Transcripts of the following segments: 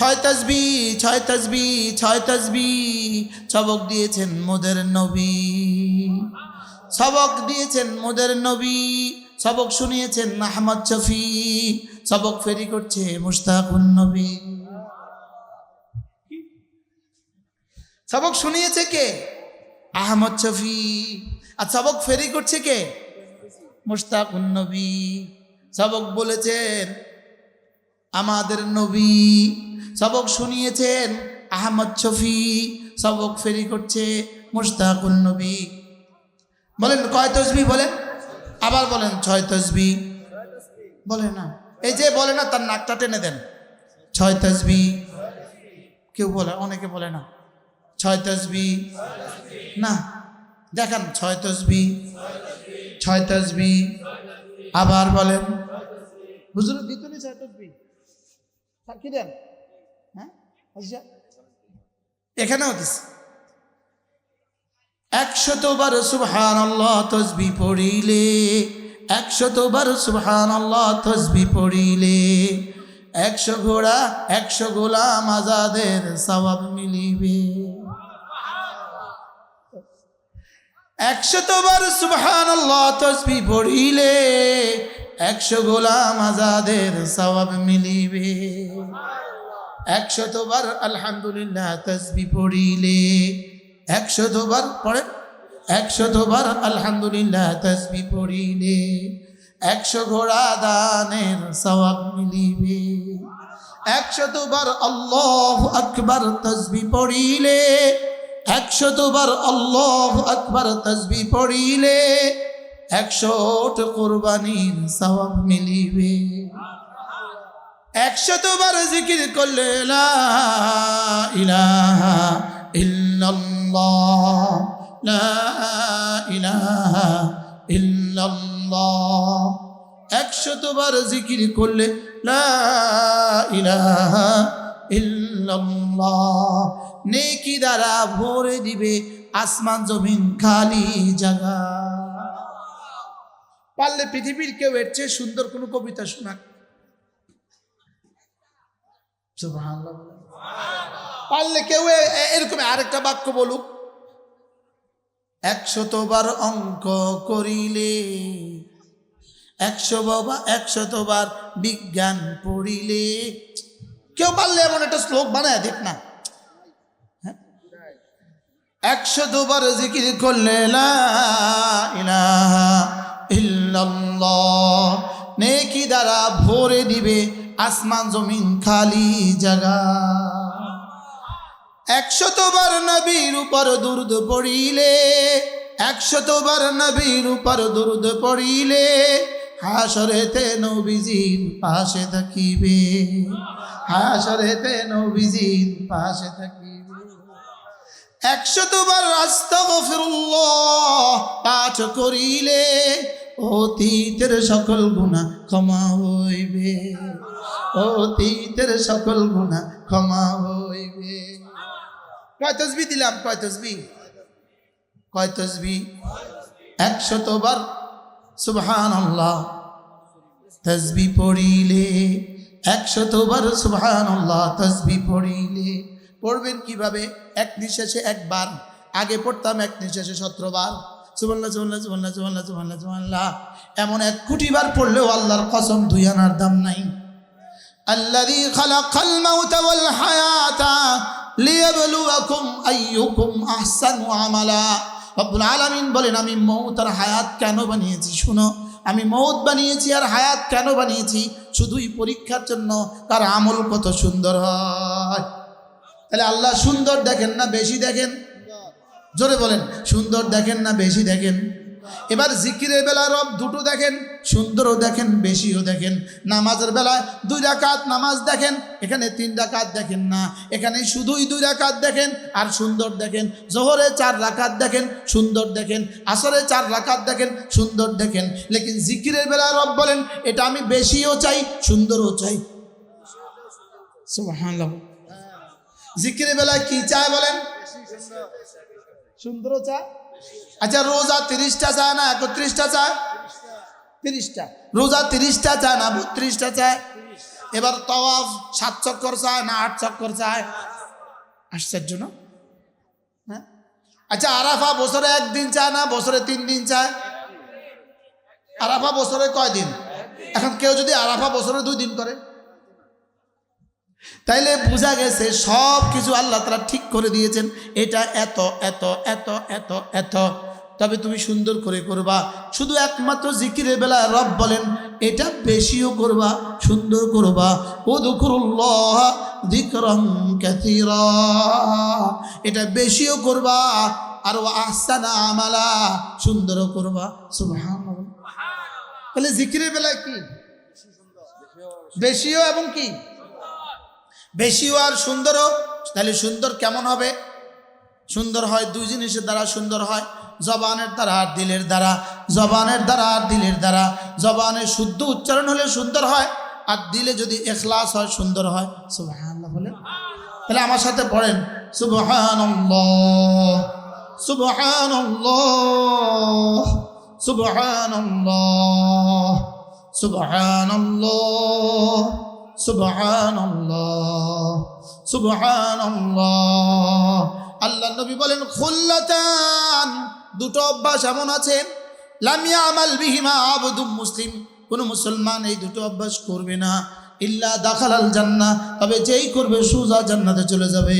ছয় তাসবিহ, ছয় তাসবিহ, ছয় তাসবিহ সবক দিয়েছেন মোদের নবী, সবক দিয়েছেন মোদের নবী, সবক শুনিয়েছেন আহমদ শফি, সবক ফেরি করছে মুশতাকুন নবী। সবক শুনিয়েছে কে? আহমদ শফি। আর সবক ফেরি করছে কে? মুশতাকুন নবী। সবক বলেছেন আমাদের নবী, সবক শুনিয়েছেন আহমদ শফি, সবক ফেরি করছে মুশতাকুন নবী। বলেন কয় তাসবিহ? বলেন, আবার বলেন ছয় তাসবিহ। বলে না, এই যে বলে না তার নাকটা টেনে দেন। ছয় তাসবিহ। কেউ বলে, অনেকে বলে না ছয় তাসবিহ, না দেখান ছয় তাসবিহ, ছয় তাসবিহ। আবার বলেন, হুজুর দিতুনি ছয় তাসবিহ কি দেন? হ্যাঁ আচ্ছা, এখানেও দিস। 100 বার সুবহানাল্লাহ তাসবিহ পড়িলে, 100 বার সুবহানাল্লাহ তাসবিহ পড়িলে 100 ঘোড়া 100 গোলাম আজাদের সওয়াব মিলিবে। 100 বার সুবহানাল্লাহ তাসবিহ পড়িলে 100 গোলাম আজাদের সওয়াব মিলিবে। 100 বার আলহামদুলিল্লাহ তাসবিহ পড়িলে, 100 বার পড়ে, 100 বার আলহামদুলিল্লাহ তাসবিহ পড়িলে 100 ঘোড়া দানের সওয়াব মিলিবে। 100 বার আল্লাহু আকবার তাসবিহ পড়িলে, 100 বার আল্লাহু আকবার তাসবিহ পড়িলে 100 কুরবানির সওয়াব মিলিবে। 100 বার জিকির করলে লা ইলাহা ইল্লাল্লাহ, লা ইলাহা ইল্লাল্লাহ। 100 বার জিকির করলে লা ইলাহা ইল্লাল্লাহ, নেকি দ্বারা ভরে দিবে আসমান জমিন খালি জায়গা। পারলে পৃথিবীর কেউ এর চেয়ে সুন্দর কোন কবিতা শোনাক। সুবহানাল্লাহ। পারলে কেউ এরকম আরেকটা বাক্য বলুক। 100 বার অঙ্ক করিলে, 100 বার বিজ্ঞান পড়িলে, কেউ পারলে এমন একটা শ্লোক বানায় দেখ না। 100 বার জিকির করলে লা ইলাহা ইল্লাল্লাহ, নেকি দ্বারা ভরে দিবে আসমান জমিন খালি জায়গা। 100 বার নবীর উপর দুরূদ পড়িলে, 100 বার নবীর উপর দুরূদ পড়িলে হাসরেতে নবীজির পাশে থাকিবে, হাসরেতে নবীজির পাশে থাকিবে। 100 বার আস্তাগফিরুল্লাহ পাঠ করিলে অতীতের সকল গুনাহ ক্ষমা হইবে, অতীতের সকল গুনাহ ক্ষমা হইবে। কয় তাসবিহ দিলাম? কয় তাসবিহ? কয় তাসবিহ? 100 বার সুবহানাল্লাহ তাসবিহ পড়িলে, 100 বার সুবহানাল্লাহ তাসবিহ পড়িলে। পড়বেন কিভাবে? এক নিঃশ্বাসে একবার। আগে পড়তাম এক নিঃশ্বাসে 17 বার সুবহানাল্লাহ সুবহানাল্লাহ সুবহানাল্লাহ সুবহানাল্লাহ সুবহানাল্লাহ সুবহানাল্লাহ। এমন 1 কোটি বার পড়লেও আল্লাহর কসম 2 আনার দাম নাই। আল্লাযী খালাকাল মাউতা ওয়াল হায়াতা লিয়াবলুয়াকুম আইয়ুকুম আহসানু আমালা। রব্বুল আলামিন বলেন, আমি মউত আর হায়াত কেন বানিয়েছি? শুনো, আমি মউত বানিয়েছি আর হায়াত কেন বানিয়েছি? শুধুই পরীক্ষার জন্য তার আমল কত সুন্দর হয়। তাহলে আল্লাহ সুন্দর দেখেন না বেশি দেখেন? জোরে বলেন, সুন্দর দেখেন না বেশি দেখেন? এবার জিকিরের বেলা রব দুটো দেখেন, সুন্দরও দেখেন বেশিও দেখেন। নামাজের বেলায় 2 রাকাত নামাজ দেখেন, এখানে 3 রাকাত দেখেন না, এখানে শুধুই 2 রাকাত দেখেন আর সুন্দর দেখেন। জোহরে 4 রাকাত দেখেন, সুন্দর দেখেন। আসরে 4 রাকাত দেখেন, সুন্দর দেখেন। লেকিন জিকিরের বেলায় রব বলেন, এটা আমি বেশিও চাই সুন্দরও চাই। সুবহানাল্লাহ। জিকিরের বেলায় কি চায় বলেন? সুন্দরও চায়। আচ্ছা, রোজা 30টা চায় না 31টা চায়? 30টা। রোজা 30টা চায় না 32টা চায়? এবার তাওয়াফ 7 চক্কর চায় না 8 চক্কর চায়? আশ্চর্য না? হ্যাঁ, আচ্ছা আরাফা বছরে 1 দিন চায় না বছরে 3 দিন চায়? আরাফা বছরে কয় দিন? এখন কেউ যদি আরাফা বছরে 2 দিন করে, তাইলে বোঝা গেছে সব কিছু আল্লাহ তাআলা ঠিক করে দিয়েছেন। এটা এত এত এত এত এত, তবে তুমি সুন্দর করে করবা। শুধু একমাত্র জিকিরের বেলায় রব বলেন এটা বেশিও করবা, সুন্দর করবা। উযকুরুল্লাহ যিকরান কাসীরা, এটা বেশিও করবা আর আহসানা আমালা, সুন্দরও করবা। সুবহানাল্লাহ। তাহলে জিকিরের বেলায় কি বেশিও এবং কি বেশিও আর সুন্দরও। তাহলে সুন্দর কেমন হবে? সুন্দর হয় 2 জিনিসের দ্বারা সুন্দর হয়, জবানের দ্বারা আর দিলের দ্বারা। জবানের দ্বারা আর দিলের দ্বারা। জবানের শুদ্ধ উচ্চারণ হলে সুন্দর হয়, আর দিলে যদি ইখলাস হয় সুন্দর হয়। সুবহানাল্লাহ বলেন। তাহলে আমার সাথে পড়েন সুবহানাল্লাহ সুবহানাল্লাহ সুবহানাল্লাহ সুবহানাল্লাহ সুবহানাল্লাহ সুবহানাল্লাহ। আল্লাহ নবী বলেন খুল্লাতান, 2টো অভ্যাস এমন আছে লাম ইয়ামাল বিহিমা আবদুম মুসলিম, কোন মুসলমান এই 2টো অভ্যাস করবে না ইল্লা দাখালাল জান্নাহ, তবে যেই করবে সোজা জান্নাতে চলে যাবে।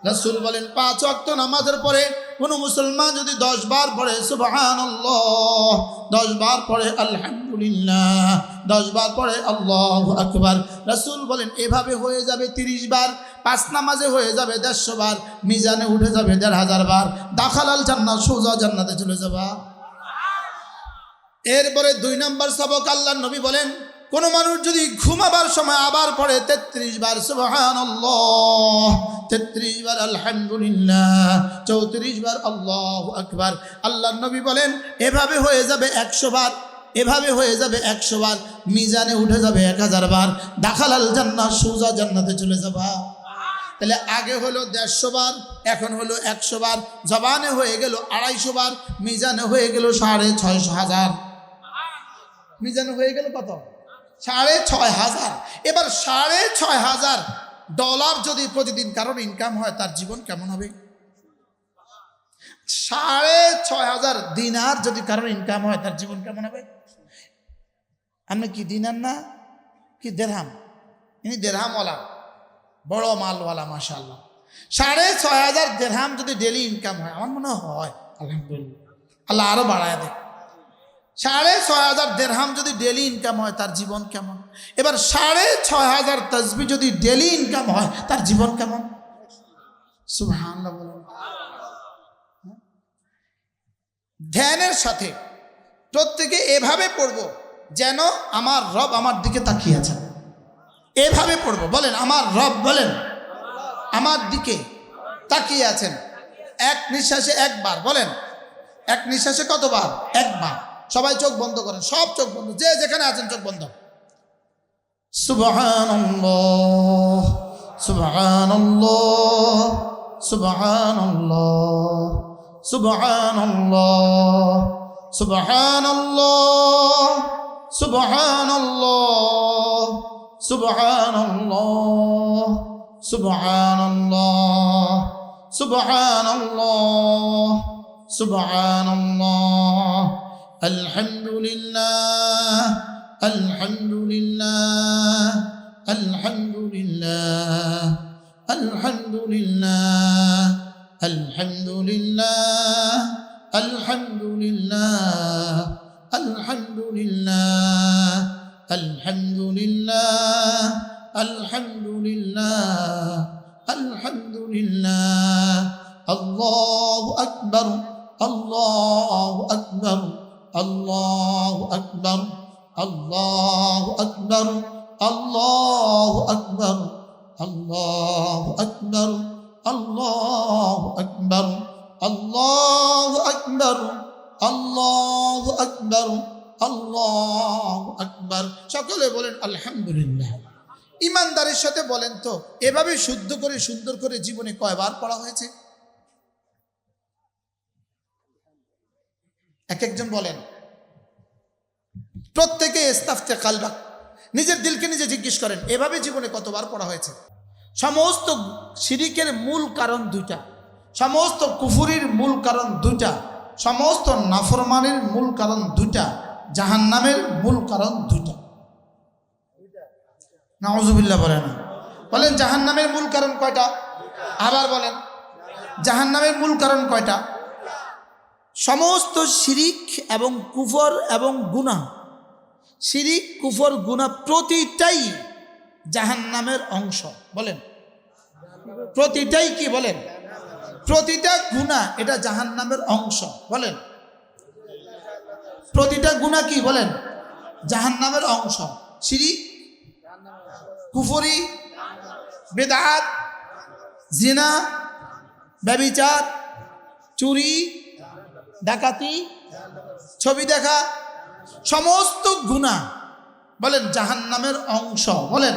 রাসূল বলেন 5 ওয়াক্ত নামাজের পরে কোন মুসলমান যদি 10 বার পড়ে সুবহানাল্লাহ, 10 বার পড়ে আলহামদুলিল্লাহ, 10 বার পড়ে আল্লাহু আকবার, রাসূল বলেন এভাবে হয়ে যাবে 30 বার। 5 নামাজে হয়ে যাবে 150 বার, মিজানে উঠে যাবে 1500 বার। দাখালাল জান্নাহ, সোজা জান্নাতে চলে যাবা। এরপরে 2 নম্বর সবক আল্লাহর নবী বলেন কোন মানুষ যদি ঘুমাবার সময় আবার পড়ে 33 বার সুবহানাল্লাহ, 33 বার আলহামদুলিল্লাহ, 34 বার আল্লাহু আকবার, আল্লাহর নবী বলেন এভাবে হয়ে যাবে 100 বার, এভাবে হয়ে যাবে 100 বার, মিজানে উঠে যাবে 1000 বার। দাখালাল জান্নাহ, সোজা জান্নাতে চলে যাবা। তাহলে আগে হলো 150 বার, এখন হলো 100 বার। জবানে হয়ে গেল 250 বার, মিজানে হয়ে গেল 6,500,000। মিজানে হয়ে গেল কত? 6,500। এবার $6,500 যদি প্রতিদিন কারোর ইনকাম হয় তার জীবন কেমন হবে? 6,500 দিনার যদি কারোর ইনকাম হয় তার জীবন কেমন হবে? আপনি কি দিনার না কি দেরহাম? ইনি দেরহামওয়ালা, বড় মালওয়ালা মাশাআল্লাহ। 6,500 দেরহাম যদি ডেলি ইনকাম হয়, আমার মনে হয় আলহামদুলিল্লাহ, আল্লাহ আরো বাড়ায় দেয়। 6,500 দেরহাম যদি ডেলি ইনকাম হয় তার জীবন কেমন? এবার 6,500 তাসবিহ যদি ডেলি ইনকাম হয় তার জীবন কেমন? সুবহানাল্লাহ বলেন। ধ্যানের সাথে প্রত্যেকে এভাবে পড়ব যেন আমার রব আমার দিকে তাকিয়ে আছেন। এভাবে পড়ব, বলেন আমার রব, বলেন আমার দিকে তাকিয়ে আছেন। এক নিঃশ্বাসে একবার, বলেন এক নিঃশ্বাসে কতবার? একবার। সবাই চোখ বন্ধ করেন, সব চোখ বন্ধ, যে যেখানে আছেন চোখ বন্ধ। সুবহানাল্লাহ সুবহানাল্লাহ সুবহানাল্লাহ সুবহানাল্লাহ সুবহানাল্লাহ সুবহানাল্লাহ সুবহানাল্লাহ সুবহানাল্লাহ সুবহানাল্লাহ সুবহানাল্লাহ। আলহামদুলিল্লাহ আলহামদুলিল্লাহ আলহামদুলিল্লাহ আলহামদুলিল্লাহ আলহামদুলিল্লাহ আলহামদুলিল্লাহ আলহামদুলিল্লাহ আলহামদুলিল্লাহ আলহামদুলিল্লাহ আলহামদুলিল্লাহ। আল্লাহু আকবার আল্লাহু আকবার আল্লাহু আকবার আল্লাহু আকবার আল্লাহু আকবার আল্লাহু আকবার আল্লাহু আকবার আল্লাহু আকবার আল্লাহু আকবার আল্লাহু আকবার। সকলে বলেন আলহামদুলিল্লাহ। ইমানদারের সাথে বলেন তো এভাবে শুদ্ধ করে সুন্দর করে জীবনে কয়বার পড়া হয়েছে? এক একজন বলেন। প্রত্যেকে ইস্তাফতে কালবাক, নিজের দিলকে নিজে জিজ্ঞেস করেন, এভাবে জীবনে কতবার পড়া হয়েছে? সমস্ত শিরিকের মূল কারণ দুইটা, সমস্ত কুফুরির মূল কারণ দুইটা, সমস্ত নাফরমানের মূল কারণ দুইটা, জাহান্নামের মূল কারণ দুইটা। নাউজুবিল্লাহ বলেন না, বলেন জাহান্নামের মূল কারণ কয়টা? আবার বলেন জাহান্নামের মূল কারণ কয়টা? সমস্ত শিরিক এবং কুফর এবং গুনাহ, শিরিক কুফর গুনাহ প্রতিটাই জাহান্নামের অংশ। বলেন প্রতিটাই কি? বলেন প্রতিটা গুনাহ এটা জাহান্নামের অংশ। বলেন প্রতিটা গুনাহ কি? বলেন জাহান্নামের অংশ। শিরিক, কুফরি, বেদাত, জিনা, ব্যভিচার, চুরি, ডাকাতি, ছবি দেখা, সমস্ত গুনাহ বলেন জাহান্নামের অংশ। বলেন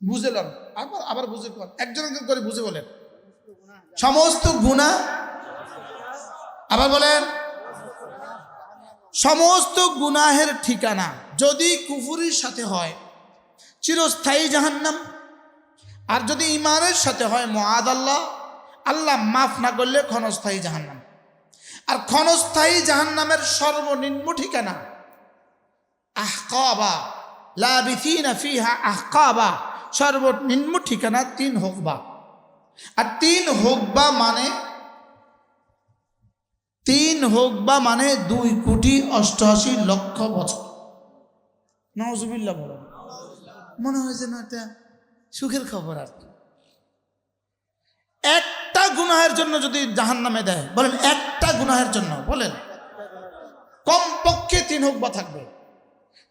বুঝলেন? আবার বুঝে একজন একজন করে বুঝে বলেন সমস্ত গুনাহ। আবার বলেন সমস্ত গুনাহের ঠিকানা যদি কুফরির সাথে হয় চিরস্থায়ী জাহান্নাম, আর যদি ঈমানের সাথে হয় মুআদাল্লাহ, আল্লাহ মাফ না করলে ক্ষণস্থায়ী জাহান্নাম। আর ক্ষণস্থায়ী জাহান্নামের সর্বনিম্ন ঠিকানা আহকাবা, লাবিথিনা ফিহা আহকাবা, সর্বনিম্ন ঠিকানা 3 হুকবা। আর 3 হুকবা মানে 2,88,00,000 বছর। নাউজুবিল্লাহ বলেন। মনে হয় যেন এটা সুখের খবর। আর একটা গুনাহের জন্য যদি জাহান্নামে দেয়, বলেন একটা গুনাহের জন্য, বলেন কমপক্ষে 3 হুকবা থাকবে।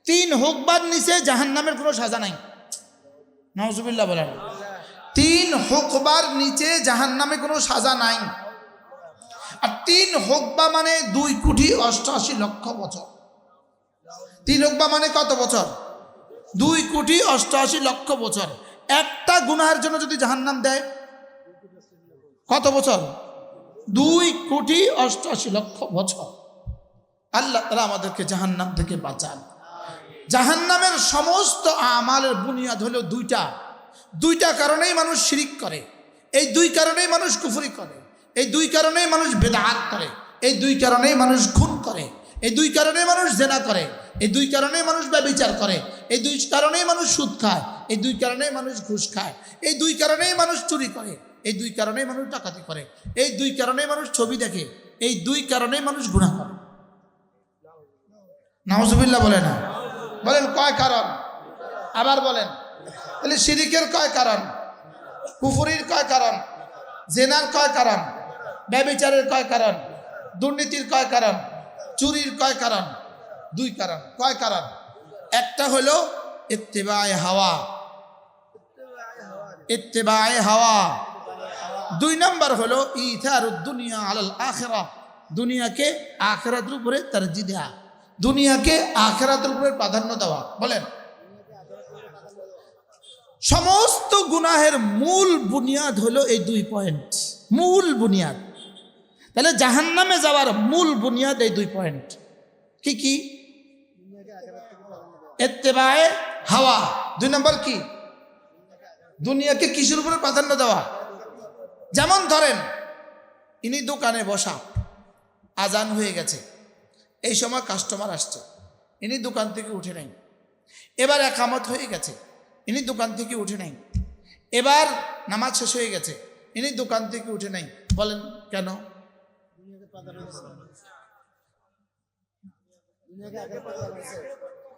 3 হুকবার নিচে জাহান্নামের কোনো সাজা নাই। নাউজুবিল্লাহ বলেন। 3 হুকবার নিচে জাহান্নামে কোনো সাজা নাই। আর 3 হুকবা মানে 2,88,00,000 বছর। 3 হুকবা মানে কত বছর? 2,88,00,000 বছর। একটা গুনাহের জন্য যদি জাহান্নাম দেয় কত বছর? 2,88,00,000 বছর। আল্লাহ তাআলা আমাদেরকে জাহান্নাম থেকে বাঁচান। জাহান্নামের সমস্ত আমালের বুনিয়াদ হলো দুইটা কারণেই মানুষ শিরিক করে, এই 2 কারণেই মানুষ কুফরি করে, এই 2 কারণেই মানুষ বেদাত করে, এই 2 কারণেই মানুষ খুন করে, এই 2 কারণেই মানুষ জিনা করে, এই 2 কারণেই মানুষ ব্যভিচার করে, এই 2 কারণেই মানুষ সুদ খায়, এই 2 কারণেই মানুষ ঘুষ খায়, এই 2 কারণেই মানুষ চুরি করে, এই 2 কারণেই মানুষ ডাকাতি করে, এই 2 কারণেই মানুষ ছবি দেখে, এই 2 কারণেই মানুষ গুনাহ করে। নাউজুবিল্লাহ বলে না, বলেন কয় কারণ? আবার বলেন তাহলে শিরিকের কয় কারণ? কুফরির কয় কারণ? জিনার কয় কারণ? ব্যভিচারের কয় কারণ? দুর্নীতির কয় কারণ? চুরির কয় কারণ? 2 কারণ। কয় কারণ? একটা হলো ইত্তিবায়ে হাওয়া, ইত্তিবায়ে হাওয়া। 2 নম্বর হলো ইথারুদ দুনিয়া আলাল আখিরাহ, দুনিয়াকে আখিরাতের উপরে তারজিহ দেওয়া, দুনিয়াকে আখিরাতের উপরে প্রাধান্য দেওয়া। বলেন সমস্ত গুনাহের মূল বুনিয়াদ হলো এই 2 পয়েন্ট, মূল বুনিয়াদ। তাহলে জাহান্নামে যাওয়ার মূল বুনিয়াদ এই 2 পয়েন্ট। কি কি? ইত্তিবায়ে হাওয়া। 2 নম্বর কি? দুনিয়াকে কিসের উপরে প্রাধান্য দেওয়া? যেমন ধরেন ইনি দোকানে বসা, আজান হয়ে গেছে, এই সময় কাস্টমার আসছে, ইনি দোকান থেকে উঠে নাই। এবার একামত হয়ে গেছে, ইনি দোকান থেকে উঠে নাই। এবার নামাজ শেষ হয়ে গেছে, ইনি দোকান থেকে উঠে নাই। বলেন কেন?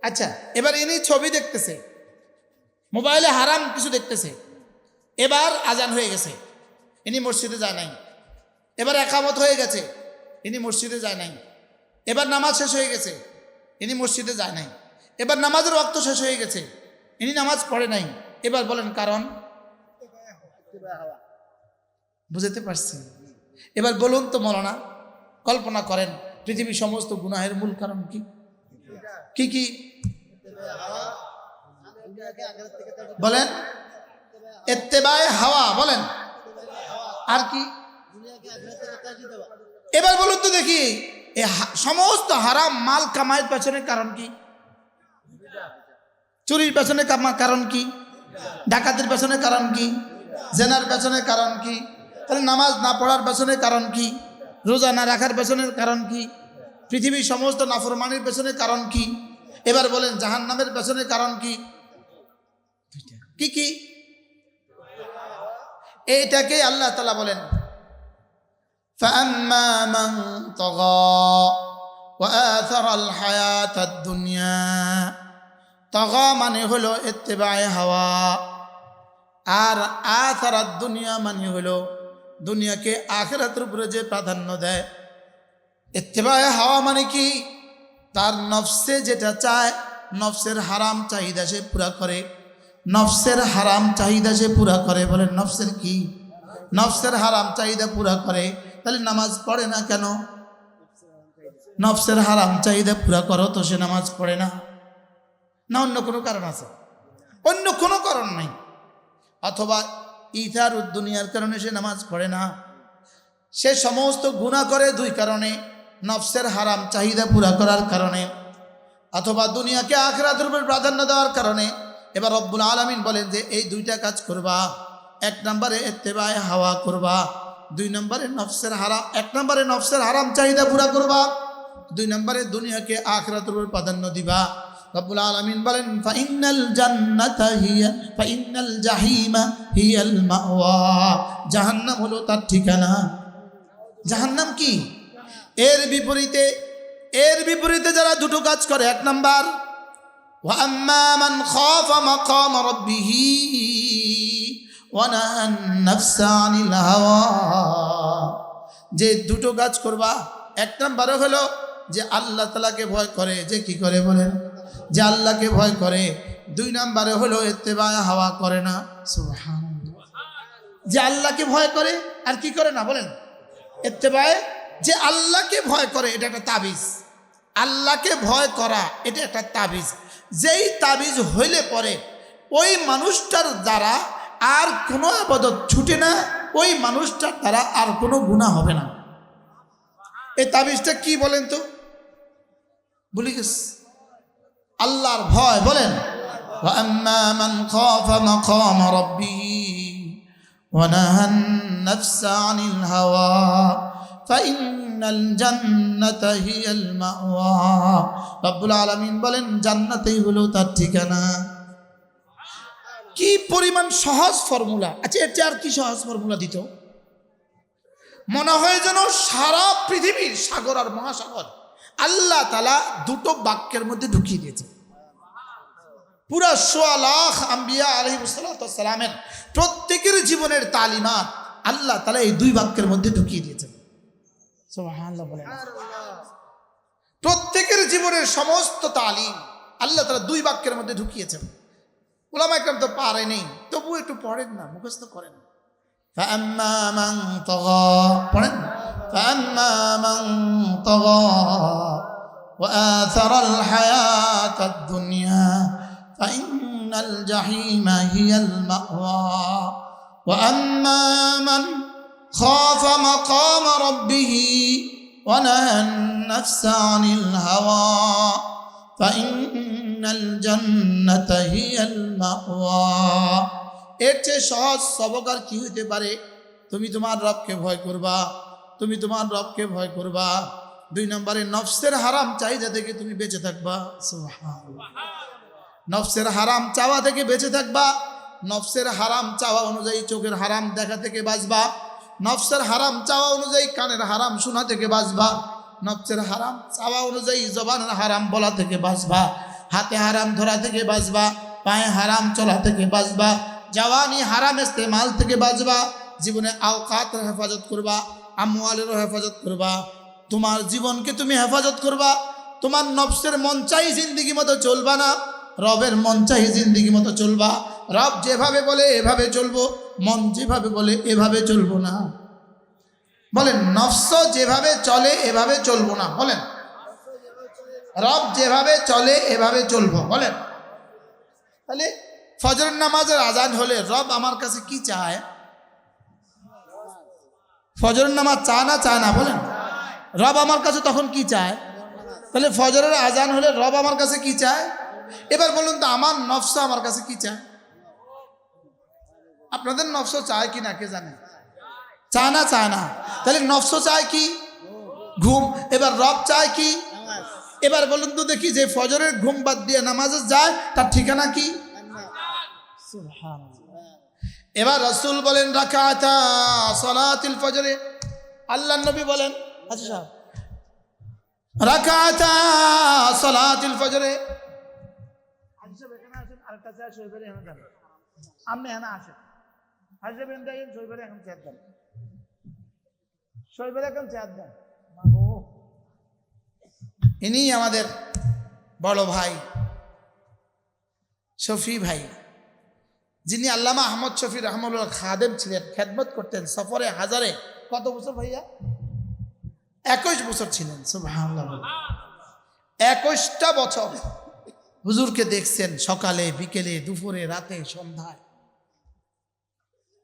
আচ্ছা, এবার ইনি ছবি দেখতেছে, মোবাইলে হারাম কিছু দেখতেছে, এবার আজান হয়ে গেছে, ইনি মসজিদে যায় নাই। এবার একামত হয়ে গেছে, ইনি মসজিদে যায় নাই। এবার নামাজ শেষ হয়ে গেছে, ইনি মসজিদে যায় নাই। এবার নামাজের ওয়াক্ত শেষ হয়ে গেছে, ইনি নামাজ পড়ে নাই। এবার বলেন কারণ? বুঝতে পারছেন? এবার বলুন তো মৌলানা, কল্পনা করেন পৃথিবীর সমস্ত গুনাহের মূল কারণ কি কি কি? বলেন ইত্তিবায়ে হাওয়া। বলেন আর কি? এবার বলুন তো দেখি সমস্ত হারাম মাল কামাইয়ের পেছনের কারণ কি? চুরির পেছনে কারণ কি? ডাকাতির পেছনে কারণ কি? জেনার পেছনে কারণ কি? তাহলে নামাজ না পড়ার পেছনে কারণ কি? রোজা না রাখার পেছনের কারণ কি? পৃথিবীর সমস্ত নাফরমানির পেছনে কারণ কি? এবার বলেন জাহান্নামের পেছনে কারণ কি? কি কি? এইটাকে আল্লাহ তাআলা বলেন فأما من طغى وآثر الحياة الدنيا طغى মানে হলো ইত্তেবায়ে হাওয়া, আর আথারাত দুনিয়া মানে হলো দুনিয়াকে আখিরাতের উপরে যে প্রাধান্য দেয়। ইত্তেবায়ে হাওয়া মানে কি? তার নফসে যেটা চায়, নফসের হারাম চাহিদা সে পুরা করে, নফসের হারাম চাহিদা সে পুরা করে। বলেন নফসের কি? নফসের হারাম চাহিদা পুরা করে। তাহলে নামাজ পড়ে না কেন? নফসের হারাম চাহিদা পুরা করো তো সে নামাজ পড়ে না? না অন্য কোনো কারণ আছে? অন্য কোনো কারণ নাই। অথবা ইথারুদ দুনিয়ার কারণে সে নামাজ পড়ে না। সে সমস্ত গুনাহ করে দুই কারণে, নফসের হারাম চাহিদা পুরা করার কারণে, অথবা দুনিয়াকে আখিরাতের উপর প্রাধান্য দেওয়ার কারণে। এবার রব্বুল আলামিন বলেন যে এই দুইটা কাজ করবা। এক নম্বরে ইত্তেবায়ে হাওয়া করবা, দুই নম্বরে নফসের হারাম, এক নম্বরে নফসের হারাম চাহিদা পুরা করবা, দুই নম্বরে দুনিয়াকে আখিরাতের উপর প্রাধান্য দিবা। রব্বুল আলামিন বলেন ফাইনাল জান্নাতা হিয়া ফাইনাল জাহিমা হিয়াল মাওয়া, জাহান্নাম হলো তার ঠিকানা। জাহান্নাম কি? এর বিপরীতে যারা দুটো কাজ করে, এক নাম্বার ওয়া আম্মা মান খাফা মাকাম রাব্বিহি ওয়া নাহান নাফসা আনিল হাওয়া, যে দুটো কাজ করবা। এক নাম্বার হলো যে আল্লাহ তাআলাকে ভয় করে, যে কি করে বলেন? যে আল্লাহকে ভয় করে। দুই নাম্বারে হলো ইত্তেবায়ে হাওয়া করে না। সুবহানাল্লাহ। যে আল্লাহকে ভয় করে আর কি করে না বলেন? ইত্তেবায়ে, যে আল্লাহকে ভয় করে এটা একটা তাবিজ। আল্লাহকে ভয় করা এটা একটা তাবিজ। যেই তাবিজ হইলে পরে ওই মানুষটার দ্বারা আর কোনো ইবাদত ছুটে না, ওই মানুষটার দ্বারা আর কোনো গুনাহ হবে না। এই তাবিজটা কি বলেন তো? ভুলে গেছি। আল্লাহর ভয়। বলেন ওয়া আম্মা মান খাফা মাকাম রাব্বিহি ওয়া নাহান নাফসা আনিল হাওয়া ফাইনাল জান্নাতা হিয়াল মাওয়া। রব্বুল আলামিন বলেন জান্নাতেই হলো তার ঠিকানা। কি পরিমাণ সহজ ফর্মুলা! আচ্ছা এর চেয়ে আর কি সহজ ফর্মুলা দিত? মনে হয় যেন সারা পৃথিবীর সাগর আর মহাসাগর আল্লাহ তাআলা দুটো বাক্যের মধ্যে ঢুকিয়ে দিয়েছে। পুরা ১৬ লাখ আম্বিয়া আলাইহিসসালামের প্রত্যেকের জীবনের তালিমাত আল্লাহ তাআলা এই দুই বাক্যের মধ্যে ঢুকিয়ে দিয়েছেন। সুবহানাল্লাহ বলেন। প্রত্যেকের জীবনের সমস্ত তালিম আল্লাহ তাআলা দুই বাক্যের মধ্যে ঢুকিয়েছেন। উলামা একরাম তো পারেনি, তবু একটু পড়েন না, মুখস্থ করেন। فأما من طغى পড়েন فأما من طغى وآثر الحياة الدنيا فإن الجحيم هي المأوى وأما من خاف مقام ربه ونهى النفس عن الهوى فإن الجنة هي المأوى। এর চেয়ে সহজ সবক আর কি হইতে পারে? তুমি তোমার রবকে ভয় করবা, তুমি তোমার রবকে ভয় করবা। দুই নম্বরে নফসের হারাম চাহিদা থেকে তুমি বেঁচে থাকবা। সুবহানাল্লাহ। নফসের হারাম চাওয়া থেকে বেঁচে থাকবা। নফসের হারাম চাওয়া অনুযায়ী চোখের হারাম দেখা থেকে বাঁচবা। নফসের হারাম চাওয়া অনুযায়ী কানের হারাম শোনা থেকে বাঁচবা। নফসের হারাম চাওয়া অনুযায়ী জবানের হারাম বলা থেকে বাঁচবা। হাতে হারাম ধরা থেকে বাঁচবা। পায়ে হারাম চলা থেকে বাঁচবা। জওয়ানি হারাম ইস্তেমাল থেকে বাঁচবা। জীবনে আওকাতের হেফাজত করবা, আমওয়ালেরও হেফাজত করবা। তোমার জীবনকে তুমি হেফাজত করবা। তোমার নফসের মন চাই জিন্দিগি মতো চলবা না, রবের মন চাই জিন্দিগি মতো চলবা। রব যেভাবে বলে এভাবে চলবো, মন যেভাবে বলে এভাবে চলবো না। বলেন নফস যেভাবে চলে এভাবে চলবো না। বলেন রব যেভাবে চলে এভাবে চলবো। বলেন তাহলে ফজরের নামাজের আজান হলে রব আমার কাছে কি চায়? ফজরের নামাজ চায় না? চায় না? বলেন রব আমার কাছে তখন কি চায়? তাহলে ফজরের আজান হলে রব আমার কাছে কি চায়? এবার বলুন তো আমার নফস আমার কাছে কি চায়? আপনাদের নফস চায় কি না কে জানে? চায় না? চায় না। তাহলে নফস চায় কি? ঘুম। এবার রব চায় কি? এবার বলুন তো দেখি, যে ফজরের ঘুম বাদ দিয়ে নামাজে যায় তার ঠিকানা কি? এবার রাসূল বলেন রাকাতা সালাতুল ফজরে, আল্লাহর নবী বলেন আচ্ছা সাহেব রাকাতা সালাতুল ফজরে, আচ্ছা এখানে আসেন, আরেকটা চায় শোয়বেরে এখানে যান, আপনি এখানে আসেন, হাজবে দেন শোয়বেরে এখন চেয়ার দেন, শোয়বেরে এখন চেয়ার দেন। ইনি আমাদের বড় ভাই শফি ভাই, যিনি আল্লামা আহমদ শফি রহমাতুল্লাহ খাদেম ছিলেন, খেদমত করতেন সফরে হাজারে। কত বছর ভাইয়া? 21 বছর ছিলেন। সুবহানাল্লাহ। 21টা বছর হুজুরকে দেখছেন, সকালে বিকেলে দুপুরে রাতে সন্ধ্যায়।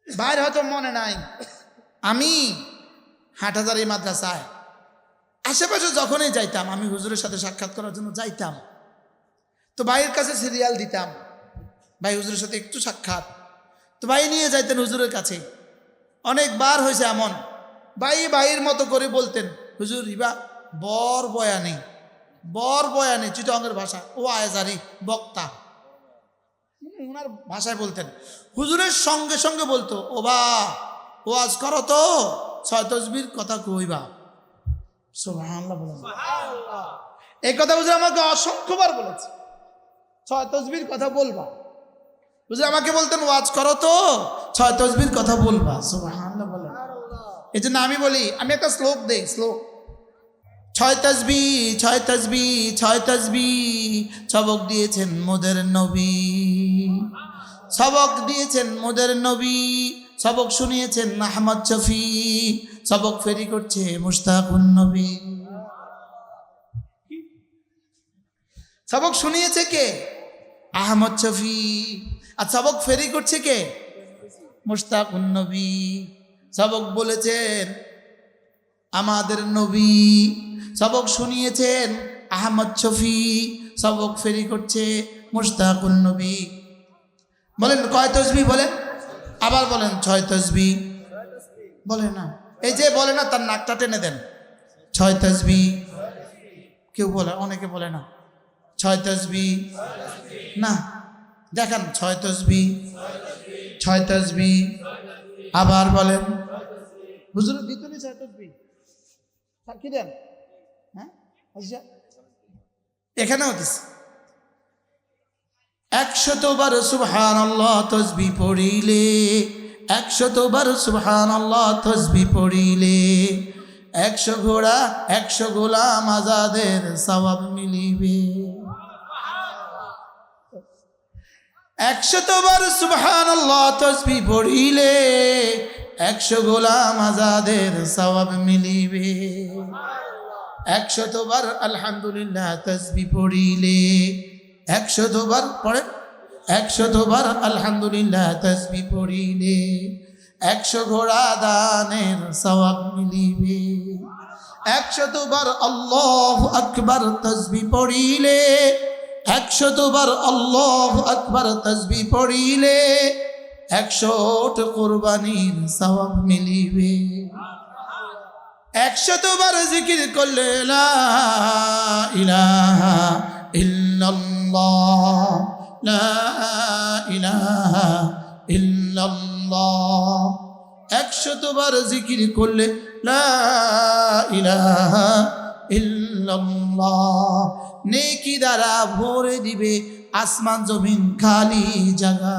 বাইরে হয়তো মনে নাই, আমি হাটহাজারী মাদ্রাসায় আশেপাশে যখনই যাইতাম, আমি হুজুরের সাথে সাক্ষাৎ করার জন্য যাইতাম, তো ভাইয়ের কাছে সিরিয়াল দিতাম, ভাই হুজুরের সাথে একটু সাক্ষাৎ। তো ভাই নিয়ে যাইতেন হুজুরের কাছে। অনেকবার হয়েছে এমন, ভাইয়ের মতো করে বলতেন, হুজুর ইবা বর বয়ানে চিটাঙ্গের ভাষা, ও আয়াজারি বক্তা, ওনার ভাষায় বলতেন। হুজুরের সঙ্গে সঙ্গে বলতো, ও বা ওয়াজ করো তো, 6 তাসবির কথা কইবা। সুবহানাল্লাহ বলেন। এই কথা হুজুর আমাকে অসংখ্যবার বলেছে, 6 তাসবির কথা বলবা। হুজুর আমাকে বলতেন, ওয়াজ করো তো, 6 তাসবির কথা বলবা। সুবহানাল্লাহ বলেন। এই জন্য আমি বলি, আমি একটা শ্লোক দেই, শ্লোক 6 তাসবি 6 তাসবি 6 তাসবি সবক দিয়েছেন মোদের নবী, সবক দিয়েছেন মোদের নবী, সবক শুনিয়েছেন আহমদ শফি, সবক ফেরি করছে মুশতাকুন নবী। সবক শুনিয়েছে কে? আহমদ শফি। আর সবক ফেরি করছে কে? মুশতাকুন নবী। সবক বলেছেন আমাদের নবী, সবক শুনিয়েছেন আহমদ শফি, সবক ফেরি করছে মুশতাকুন নবী। বলেন কয় তাসবি? বলেন আবার বলেন 6 তাসবি। বলে না, এই যে বলে না তার নাকটা টেনে দেন। 6 তাসবি। কেউ বলে, অনেকে বলে না 6 তাসবি না, দেখেন 6 তাসবি 6 তাসবি। আবার বলেন হুজুরের ভিতরে 6 তাসবি কি দেন? হ্যাঁ আচ্ছা, এখানেও দিচ্ছে 100 বার সুবহানাল্লাহ তাসবি পড়িলে, 100 বার সুবহানাল্লাহ তাসবি পড়িলে, 100 ঘোড়া 100 গোলাম আজাদের সওয়াব মিলিবে। 100 বার সুবহানাল্লাহ তাসবি পড়িলে, 100 গোলাম আজাদের সওয়াব মিলিবে। 100 বার আলহামদুলিল্লাহ তাসবি পড়িলে, 100 বার পড়ে, 100 বার আলহামদুলিল্লাহ তাসবি পড়িলে, 100 ঘোড়া দানের সওয়াব মিলিবে। 100 বার আল্লাহু আকবার তাসবি পড়িলে, 100 বার আল্লাহু আকবার তাসবি পড়িলে, 100 কুরবানির সওয়াব মিলিবে। 100 বার জিকির করলে লা ইলাহা ইল্লাল্লাহ, লা ইলাহা ইল্লাল্লাহ। 100 বার জিকির করলে লা ইলাহা ইল্লাল্লাহ, নেকি দ্বারা ভরে দিবে আসমান জমিন খালি জায়গা।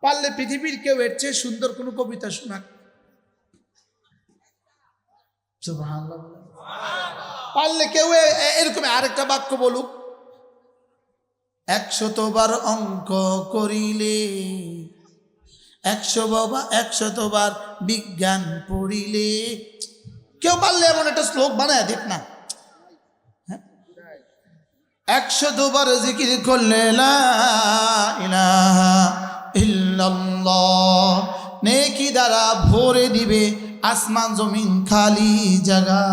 পারলে পৃথিবীর কেউ এর চেয়ে সুন্দর কোনো কবিতা শোনাক। সুবহানাল্লাহ। পারলে কেউ এরকম আরেকটা বাক্য বলুক, 100 বার অঙ্ক করিলে, 100 বার বিজ্ঞান পড়িলে। কেউ পারলে এমন একটা শ্লোক বানায় দেখ না। 100 বার জিকির করলে লা ইলাহা ইল্লাল্লাহ, নেকি দ্বারা ভরে দিবে আসমান জমিন খালি জায়গা।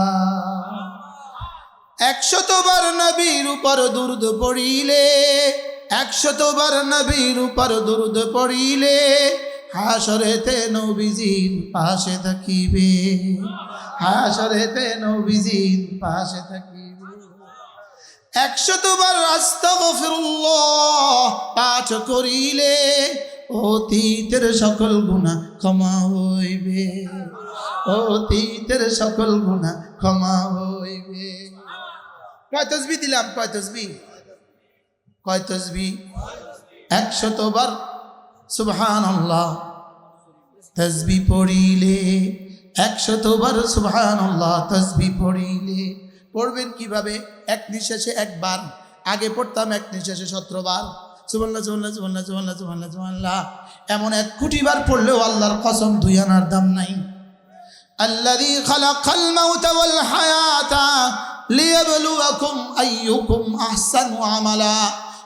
100বার নবীর উপর দুরূদ পড়িলে, 100বার নবীর উপর দুরূদ পড়িলে, হাসরেতে নবীজির পাশে থাকিবে, হাসরেতে নবীজির পাশে থাকিবে। 100বার আস্তাগফিরুল্লাহ পাঠ করিলে, অতীতের সকল গুনাহ ক্ষমা হইবে, অতীতের সকল গুনাহ ক্ষমা হইবে। কয় তাসবিহ দিলাম? কয় তাসবিহ? কয় তাসবিহ? 100বার সুবহানাল্লাহ তাসবিহ পড়িলে, 100বার সুবহানাল্লাহ তাসবিহ পড়িলে। পড়বেন কিভাবে? এক নিঃশ্বাসে একবার। আগে পড়তাম এক নিঃশ্বাসে 17 বার। সুবহানাল্লাহ সুবহানাল্লাহ সুবহানাল্লাহ সুবহানাল্লাহ সুবহানাল্লাহ সুবহানাল্লাহ। এমন 1 কোটি বার পড়লেও আল্লাহর কসম 2 আনার দাম নাই। আল্লাযী খালাকাল মাউতা ওয়াল হায়াতা লিয়াবলুয়াকুম আইয়ুকুম আহসানু আমালা।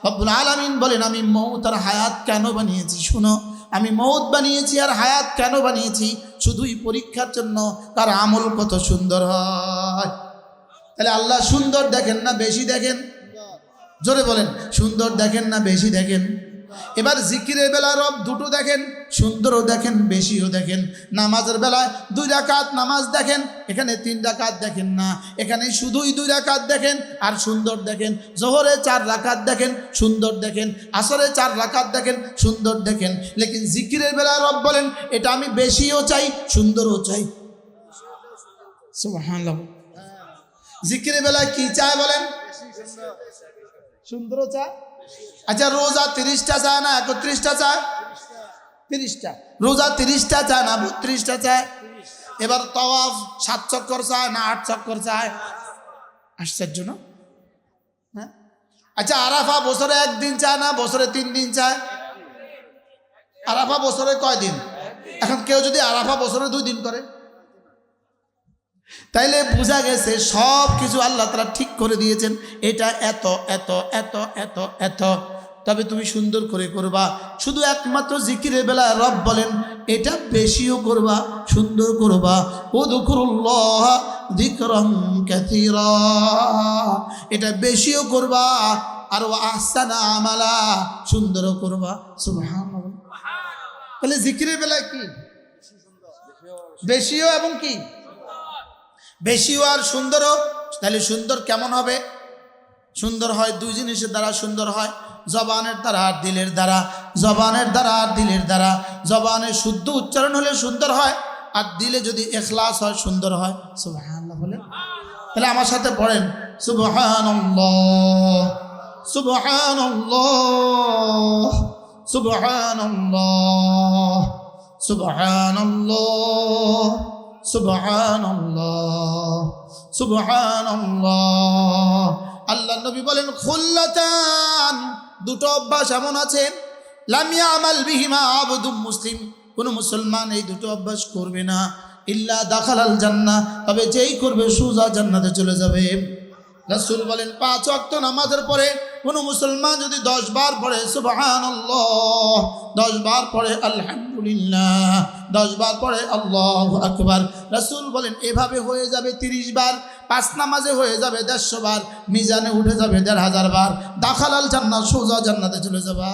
রব্বুল আলামিন বলেন, আমি মউত আর হায়াত কেন বানিয়েছি? শুনো, আমি মউত বানিয়েছি আর হায়াত কেন বানিয়েছি? শুধুই পরীক্ষার জন্য তার আমল কত সুন্দর হয়। তাহলে আল্লাহ সুন্দর দেখেন না বেশি দেখেন? জোরে বলেন, সুন্দর দেখেন না বেশি দেখেন? এবার জিকিরের বেলা রব দুটো দেখেন, সুন্দরও দেখেন বেশিও দেখেন। নামাজের বেলায় 2 রাকাত নামাজ দেখেন, এখানে 3 রাকাত দেখেন না, এখানে শুধুই 2 রাকাত দেখেন আর সুন্দর দেখেন। জোহরে 4 রাকাত দেখেন, সুন্দর দেখেন। আসরে 4 রাকাত দেখেন, সুন্দর দেখেন। লেকিন জিকিরের বেলা রব বলেন, এটা আমি বেশিও চাই সুন্দরও চাই। সুবহানাল্লাহ। জিকিরের বেলায় কি চায় বলেন? সুন্দরও চায়। আচ্ছা, রোজা 30টা চায় না 31টা চায়? 30টা। রোজা 30টা চায় না 32টা চায়? এবার তাওয়াফ 7 চক্কর চায় না 8 চক্কর চায়? আশ্চর্য না? হ্যাঁ। আচ্ছা, আরাফা বছরে 1 দিন চায় না বছরে 3 দিন চায়? আরাফা বছরে কয় দিন? এখন কেউ যদি আরাফা বছরে 2 দিন করে, তাইলে বোঝা গেছে সব কিছু আল্লাহ তাআলা ঠিক করে দিয়েছেন। এটা এত এত এত এত এত, তবে তুমি সুন্দর করে করবা। শুধু একমাত্র জিকিরের বেলা রব বলেন, এটা বেশিও করবা সুন্দর করবা। উযকুরুল্লাহ যিকরান কাসীরা, এটা বেশিও করবা আর আহসানা আমালা, সুন্দরও করবা। সুবহানাল্লাহ। তাহলে জিকিরের বেলায় কি বেশিও এবং কি বেশিও আর সুন্দরও। তাহলে সুন্দর কেমন হবে? সুন্দর হয় 2 জিনিসের দ্বারা সুন্দর হয়, জবানের দ্বারা আর দিলের দ্বারা। জবানের দ্বারা আর দিলের দ্বারা। জবানের শুদ্ধ উচ্চারণ হলে সুন্দর হয়, আর দিলে যদি ইখলাস হয় সুন্দর হয়। সুবহানাল্লাহ বলে। তাহলে আমার সাথে পড়েন, সুবহানাল্লাহ সুবহানাল্লাহ সুবহানাল্লাহ সুবহানাল্লাহ সুবহানাল্লাহ সুবহানাল্লাহ। আল্লাহ নবী বলেন, খুল্লাতান, 2টো অভ্যাস এমন আছে, লাম ইয়ামাল বিহিমা আবদুম মুসলিম, কোন মুসলমান এই 2টো অভ্যাস করবে না, ইল্লা দাখালাল জান্নাহ, তবে যেই করবে সোজা জান্নাতে চলে যাবে। রাসূল বলেন, 5 ওয়াক্ত নামাজের পরে কোন মুসলমান যদি 10 বার পড়ে সুবহানাল্লাহ, 10 বার পড়ে আলহামদুলিল্লাহ, 10 বার পড়ে আল্লাহু আকবার, রাসূল বলেন এভাবে হয়ে যাবে 30 বার। 5 নামাজে হয়ে যাবে 150 বার, মিজানে উঠে যাবে 1500 বার। দাখালাল জান্নাহ, সোজা জান্নাতে চলে যাবা।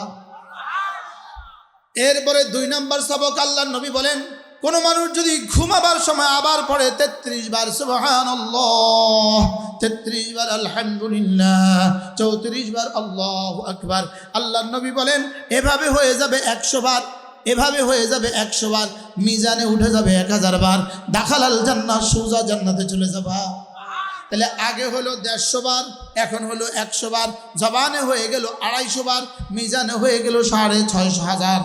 এরপরে 2 নম্বর সবক আল্লাহর নবী বলেন, কোন মানুষ যদি ঘুমাবার সময় আবার পড়ে 33 বার সুবহানাল্লাহ, 33 বার আলহামদুলিল্লাহ, 34 বার আল্লাহু আকবার, আল্লাহর নবী বলেন এভাবে হয়ে যাবে 100 বার, এভাবে হয়ে যাবে 100 বার, মিজানে উঠে যাবে 1000 বার। দাখালাল জান্নাহ, সোজা জান্নাতে চলে যাবা। তাহলে আগে হলো 150 বার, এখন হলো 100 বার। জবানে হয়ে গেল 250 বার, মিজানে হয়ে গেল 6500।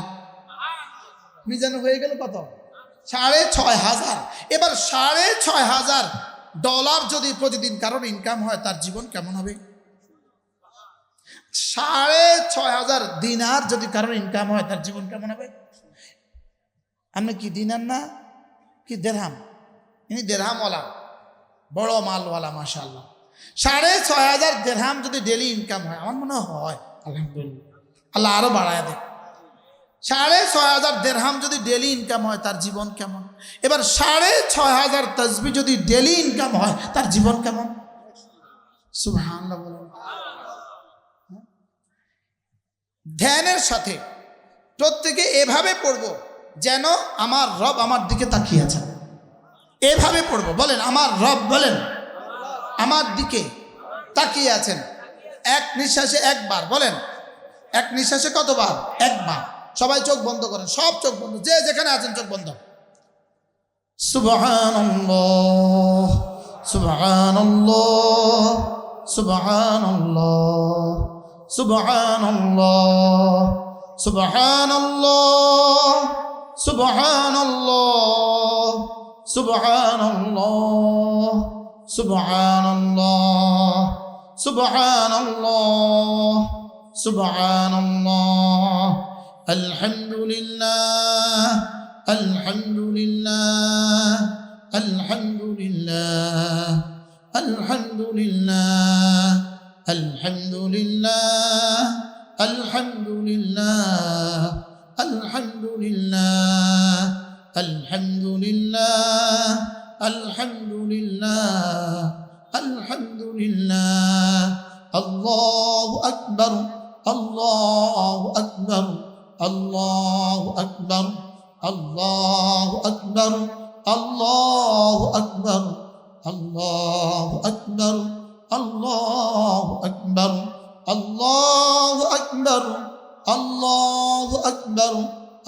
মিজানে হয়ে গেল কত? 6500। এবার $6500 যদি প্রতিদিন কারোর ইনকাম হয়, তার জীবন কেমন হবে? 6500 দিনার যদি কারোর ইনকাম হয়, তার জীবন কেমন হবে? আপনি কি দিনার না কি দেরহাম? ইনি দেরহামওয়ালা, বড় মালওয়ালা মাশাআল্লাহ। 6500 দেরহাম যদি ডেলি ইনকাম হয়, আমার মনে হয় আলহামদুলিল্লাহ, আল্লাহ আরো বাড়ায় দেয়। 6500 দেরহাম যদি ডেলি ইনকাম হয়, তার জীবন কেমন? এবার 6500 তাসবিহ যদি ডেলি ইনকাম হয়, তার জীবন কেমন? সুবহানাল্লাহ বলেন। ধ্যানের সাথে প্রত্যেকে এভাবে পড়ব যেন আমার রব আমার দিকে তাকিয়ে আছেন। এভাবে পড়ব, বলেন আমার রব, বলেন আমার দিকে তাকিয়ে আছেন। এক নিঃশ্বাসে একবার, বলেন এক নিঃশ্বাসে কতবার? একবার। সবাই চোখ বন্ধ করেন, সব চোখ বন্ধ, যে যেখানে আছেন চোখ বন্ধ। সুবহানাল্লাহ সুবহানাল্লাহ সুবহানাল্লাহ সুবহানাল্লাহ সুবহানাল্লাহ সুবহানাল্লাহ সুবহানাল্লাহ সুবহানাল্লাহ সুবহানাল্লাহ সুবহানাল্লাহ আলহামদুলিল্লাহ আলহামদুলিল্লাহ আলহামদুলিল্লাহ আলহামদুলিল্লাহ আলহামদুলিল্লাহ আলহামদুলিল্লাহ আলহামদুলিল্লাহ আলহামদুলিল্লাহ আলহামদুলিল্লাহ আলহামদুলিল্লাহ আল্লাহু আকবার আল্লাহু আকবার আল্লাহু আকবার আল্লাহু আকবার আল্লাহু আকবার আল্লাহু আকবার আল্লাহু আকবার আল্লাহু আকবার আল্লাহু আকবার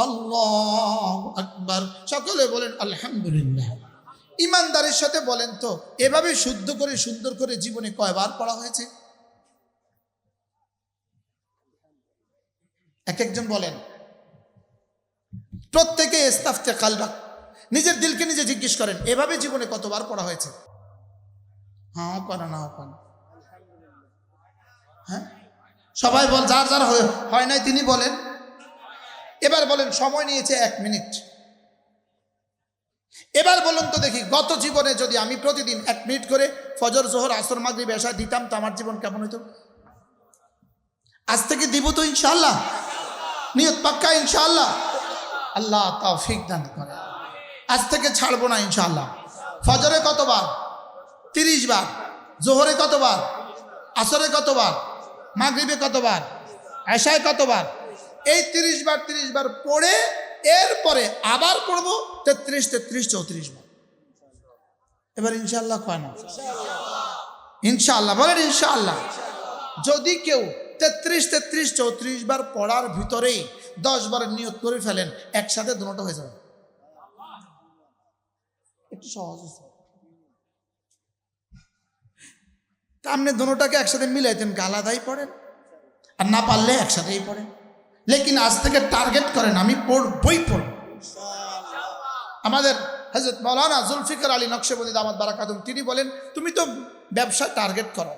আল্লাহু আকবার। সকলে বলেন আলহামদুলিল্লাহ। ইমানদারের সাথে বলেন তো, এভাবে শুদ্ধ করে সুন্দর করে জীবনে কয়বার পড়া হয়েছে? এক একজন বলেন। প্রত্যেকে ইস্তাফতে কালবা, নিজের দিলকে নিজে জিজ্ঞেস করেন, এভাবে জীবনে কতবার পড়া হয়েছে? হ্যাঁ করা না করা, হ্যাঁ সবাই বল, যার যার হয় নাই তিনি বলেন। এবার বলেন, সময় নিয়েছে 1 মিনিট। এবার বলুন তো দেখি, গত জীবনে যদি আমি প্রতিদিন 1 মিনিট করে ফজর, জোহর, আসর, মাগরিব, এশা দিতাম তো আমার জীবন কেমন হইতো? আজ থেকে দিব তো ইনশাআল্লাহ, নিয়ত পাক্কা ইনশাআল্লাহ। আল্লাহ তৌফিক দান করে। আজ থেকে ছাড়বো না ইনশাআল্লাহ। ফজরে কতবার? 30 বার। জোহরে কতবার? আসরে কতবার? মাগরিবে কতবার? এশায় কতবার? এই 30 বার পড়ে এরপরে আবার পড়বো 33, 34 বার। এবার ইনশাআল্লাহ কয় না? ইনশাআল্লাহ বলেন ইনশাআল্লাহ। যদি কেউ 33, 34 বার পড়ার ভিতরেই 10 বারের নিয়ত করে ফেলেন, একসাথে দুটো হয়ে যাবে। একটু সহজ হয়েছে। তা আপনি দুটোটাকে একসাথে মিলাইতেন, আলাদাই পড়েন, আর না পারলে একসাথেই পড়েন। লেকিন আজ থেকে টার্গেট করেন, আমি পড়বই পড়ব। আমাদের হযরত মাওলানা জুলফিকার আলী নকশবন্দি দামাত বারাকাতুহু তিনি বলেন, তুমি তো ব্যবসা টার্গেট করো,